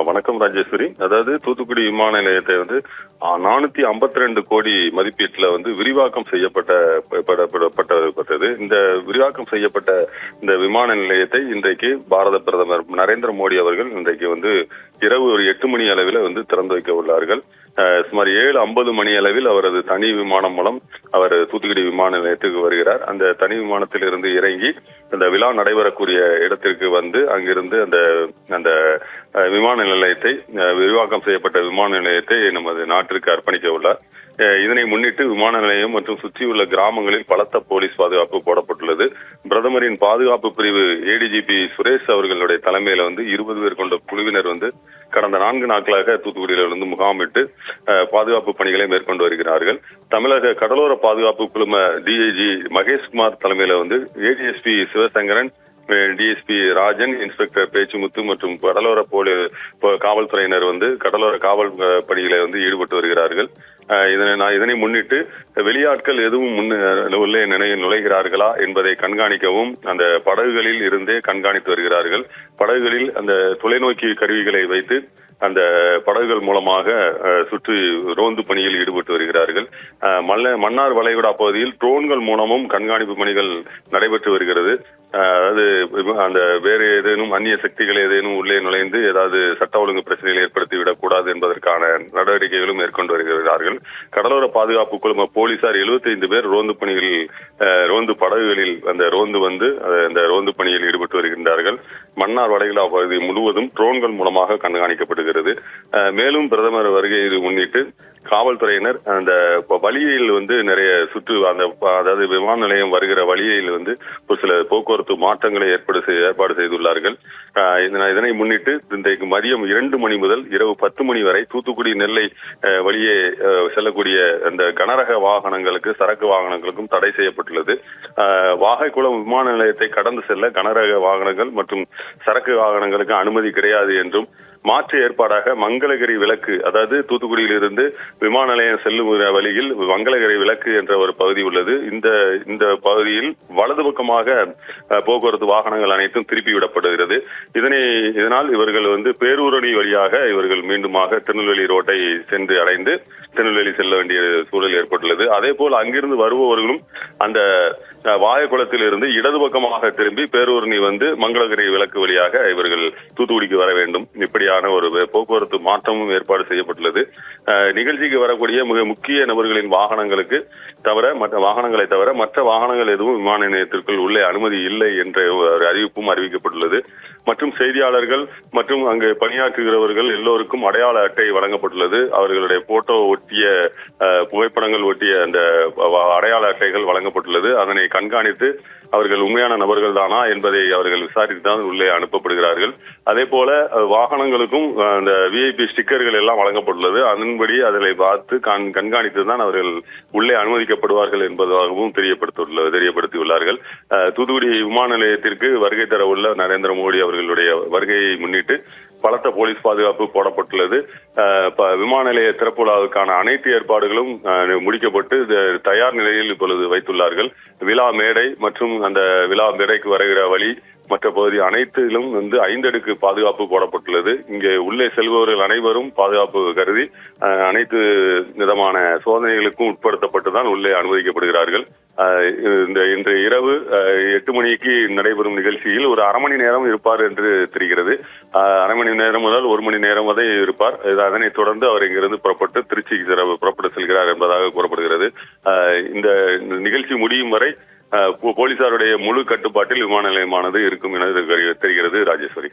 வணக்கம் ராஜேஸ்வரி. அதாவது தூத்துக்குடி விமான நிலையத்தை 452 கோடி மதிப்பீட்டுல விரிவாக்கம் செய்யப்பட்டது. இந்த விரிவாக்கம் செய்யப்பட்ட இந்த விமான நிலையத்தை இன்றைக்கு பாரத பிரதமர் நரேந்திர மோடி அவர்கள் இன்றைக்கு இரவு ஒரு 8 மணி அளவில் திறந்து வைக்க உள்ளார்கள். சுமார் 7:50 மணி அளவில் அவரது தனி விமானம் மூலம் அவர் தூத்துக்குடி விமான நிலையத்துக்கு வருகிறார். அந்த தனி விமானத்தில் இருந்து இறங்கி அந்த விழா நடைபெறக்கூடிய இடத்திற்கு அங்கிருந்து அந்த விமான நிலையத்தை விரிவாக்கம் செய்யப்பட்ட விமான நிலையத்தை நமது நாட்டிற்கு அர்ப்பணிக்க உள்ளார். இதனை முன்னிட்டு விமான நிலையம் மற்றும் சுற்றியுள்ள கிராமங்களில் பலத்த போலீஸ் பாதுகாப்பு போடப்பட்டுள்ளது. பிரதமரின் பாதுகாப்பு பிரிவு ADGP சுரேஷ் அவர்களுடைய தலைமையில 20 பேர் கொண்ட குழுவினர் கடந்த 4 நாட்களாக தூத்துக்குடியிலிருந்து முகாமிட்டு பாதுகாப்பு பணிகளை மேற்கொண்டு வருகிறார்கள். தமிழக கடலோர பாதுகாப்பு குழும DIG மகேஷ்குமார் தலைமையில ADSP Sivasankaran, DSP Rajan, inspector Pechumuthu மற்றும் கடலோர காவல்துறையினர் கடலோர காவல் பணிகளை ஈடுபட்டு வருகிறார்கள். இதனை முன்னிட்டு வெளியாட்கள் எதுவும் உள்ளே நுழைகிறார்களா என்பதை கண்காணிக்கவும் அந்த படகுகளில் இருந்தே கண்காணித்து வருகிறார்கள். படகுகளில் அந்த தொலைநோக்கி கருவிகளை வைத்து அந்த படகுகள் மூலமாக சுற்றி ரோந்து பணியில் ஈடுபட்டு வருகிறார்கள். மன்னார் வளைகுடா பகுதியில் ட்ரோன்கள் மூலமும் கண்காணிப்பு பணிகள் நடைபெற்று வருகிறது. அதாவது அந்த வேறு ஏதேனும் அந்நிய சக்திகள் ஏதேனும் உள்ளே நுழைந்து ஏதாவது சட்ட ஒழுங்கு பிரச்சனைகளை ஏற்படுத்திவிடக் கூடாது என்பதற்கான நடவடிக்கைகளும் மேற்கொண்டு வருகிறார்கள். கடலோர பாதுகாப்பு குழும போலீசார் 75 பேர் ரோந்து படகுகளில் அந்த ரோந்து பணியில் ஈடுபட்டு வருகின்றார்கள். மன்னார் வளைகுடா பகுதி முழுவதும் ட்ரோன்கள் மூலமாக கண்காணிக்கப்படுகிறது. மேலும் பிரதமர் வருகையை முன்னிட்டு காவல்துறையினர் அந்த வழியில் நிறைய அதாவது விமான நிலையம் வருகிற வழியில் ஒரு சில போக்குவரத்து மாற்றங்களை ஏற்பாடு செய்துள்ளார்கள். இதனை முன்னிட்டு இன்றைக்கு மதியம் 2 மணி முதல் இரவு 10 மணி வரை தூத்துக்குடி நெல்லை வழியே செல்லக்கூடிய அந்த கனரக வாகனங்களுக்கு, சரக்கு வாகனங்களுக்கும் தடை செய்யப்பட்டுள்ளது. வாகைக்குளம் விமான நிலையத்தை கடந்து செல்ல கனரக வாகனங்கள் மற்றும் சரக்கு வாகனங்களுக்கு அனுமதி கிடையாது என்றும், மாற்று ஏற்பாடாக மங்களகிரி விலக்கு, அதாவது தூத்துக்குடியிலிருந்து விமான நிலையம் செல்லும் வழியில் மங்களகிரி விலக்கு என்ற ஒரு பகுதி உள்ளது. இந்த பகுதியில் வலது பக்கமாக போக்குவரத்து வாகனங்கள் அனைத்தும் திருப்பி விடப்படுகிறது. இதனால் இவர்கள் பேரூரணி வழியாக இவர்கள் மீண்டுமாக திருநெல்வேலி ரோட்டை சென்று அடைந்து திருநெல்வேலி செல்ல வேண்டிய சூழல் ஏற்பட்டுள்ளது. அதே போல் அங்கிருந்து வருபவர்களும் அந்த வாகைக்குளத்தில் இருந்து இடது பக்கமாக திரும்பி பேரூரணி மங்களகிரி விலக்கு வழியாக இவர்கள் தூத்துக்குடிக்கு வர வேண்டும். இப்படியான ஒரு போக்குவரத்து மாற்றமும் ஏற்பாடு செய்யப்பட்டுள்ளது. நிகழ்ச்சிக்கு வரக்கூடிய மிக முக்கிய நபர்களின் வாகனங்களை தவிர மற்ற வாகனங்கள் எதுவும் விமான நிலையத்திற்குள் உள்ளே அனுமதி இல்லை என்ற ஒரு அறிவிப்பும் அறிவிக்கப்பட்டுள்ளது. மற்றும் செய்தியாளர்கள் மற்றும் அங்கு பணியாற்றுகிறவர்கள் எல்லோருக்கும் அடையாள அட்டை வழங்கப்பட்டுள்ளது. அவர்களுடைய போட்டோ ஒட்டிய புகைப்படங்கள் ஒட்டிய அந்த அடையாள அட்டைகள் வழங்கப்பட்டுள்ளது. அதனை கண்காணித்து அவர்கள் உண்மையான நபர்கள் தானா என்பதை அவர்கள் விசாரித்து தான் உள்ளே அனுப்பப்படுகிறார்கள். அதே போல வாகனங்களுக்கும் அந்த VIP ஸ்டிக்கர்கள் எல்லாம் வழங்கப்பட்டுள்ளது. அதன்படி அதனை பார்த்து கண்காணித்து தான் அவர்கள் உள்ளே அனுமதிக்கப்படுவார்கள் என்பதாகவும் தெரியப்படுத்தியுள்ளார்கள். தூத்துக்குடி விமான நிலையத்திற்கு வருகை தர உள்ள நரேந்திர மோடி அவர்களுடைய வருகையை முன்னிட்டு பலத்த போலீஸ் பாதுகாப்பு போடப்பட்டுள்ளது. விமான நிலைய திறப்பு விழாவுக்கான அனைத்து ஏற்பாடுகளும் முடிக்கப்பட்டு தயார் நிலையில் இப்பொழுது வைத்துள்ளார்கள். விழா மேடை மற்றும் அந்த விழா மேடைக்கு வருகிற வழி மற்ற பகுதி அனைத்திலும் 5 அடுக்கு பாதுகாப்பு போடப்பட்டுள்ளது. இங்கே உள்ளே செல்பவர்கள் அனைவரும் பாதுகாப்பு கருதி அனைத்து விதமான சோதனைகளுக்கும் உட்படுத்தப்பட்டுதான் உள்ளே அனுமதிக்கப்படுகிறார்கள். இன்று இரவு 8 மணிக்கு நடைபெறும் நிகழ்ச்சியில் ஒரு அரை மணி நேரம் இருப்பார் என்று தெரிகிறது. அரை மணி நேரம் முதல் 1 மணி நேரம் வரை இருப்பார். அதனைத் தொடர்ந்து அவர் இங்கிருந்து புறப்பட்டு திருச்சிக்கு புறப்பட்டு செல்கிறார் என்பதாக கூறப்படுகிறது. இந்த நிகழ்ச்சி முடியும் வரை போலீசாருடைய முழு கட்டுப்பாட்டில் விமான நிலையமானது இருக்கும் என தெரிகிறது. ராஜேஸ்வரி.